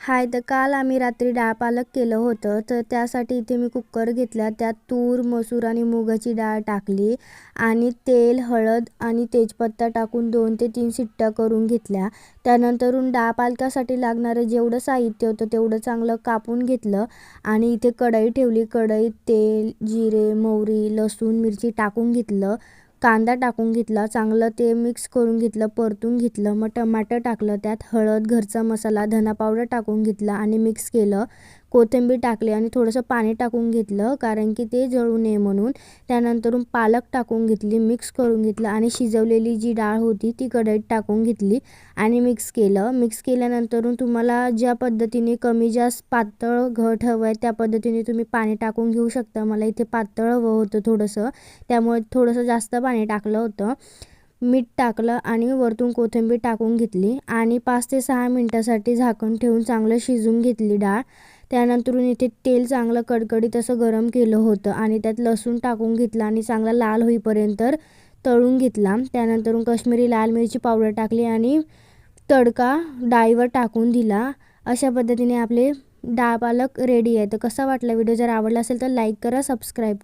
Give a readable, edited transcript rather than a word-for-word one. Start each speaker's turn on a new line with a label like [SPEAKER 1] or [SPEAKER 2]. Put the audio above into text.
[SPEAKER 1] हाय, तर काल आम्ही रात्री डाळ पालक केलं होतं. तर त्यासाठी इथे मी कुकर घेतला, त्यात तूर, मसूर आणि मुगाची डाळ टाकली आणि तेल, हळद आणि तेजपत्ता टाकून 2 ते 3 शिट्ट्या करून घेतल्या. त्यानंतरून डाळ पालकासाठी लागणारं जेवढं साहित्य होतं तेवढं चांगलं कापून घेतलं आणि इथे कढई ठेवली. कढईत तेल, जिरे, मोहरी, लसूण, मिरची टाकून घेतलं. कांदा टाकून घेतला, चांगलं ते मिक्स करून घेतलं, परतून घेतलं. मग टमाटर टाकलं, त्यात हळद, घरचा मसाला, धना पावडर टाकून घेतला आणि मिक्स केलं. कोथिंबीर टाकली आणि थोडंसं पाणी टाकून घेतलं कारण की ते जळू नये म्हणून. त्यानंतरून पालक टाकून घेतली, मिक्स करून घेतलं आणि शिजवलेली जी डाळ होती ती कढईत टाकून घेतली आणि मिक्स केलं. मिक्स केल्यानंतरून तुम्हाला ज्या पद्धतीने कमी जास्त पातळ घट हवं आहे त्या पद्धतीने तुम्ही पाणी टाकून घेऊ शकता. मला इथे पातळ हवं होतं थोडंसं, त्यामुळे थोडंसं जास्त पाणी टाकलं होतं. मीठ टाकलं आणि वरतून कोथिंबीर टाकून घेतली आणि 5 ते 6 मिनटासाठी झाकण ठेवून चांगलं शिजवून घेतली डाळ. त्यानंतरून इथे तेल चांगलं कडकडीत असं गरम केलं होतं आणि त्यात लसूण टाकून घेतला आणि चांगला लाल होईपर्यंत तळून घेतला. त्यानंतरून काश्मीरी लाल मिरची पावडर टाकली आणि तडका डाळीवर टाकून दिला. अशा पद्धतीने आपले डाळ पालक रेडी आहे. तर कसा वाटला व्हिडिओ? जर आवडला असेल तर लाईक करा, सबस्क्राईब करा.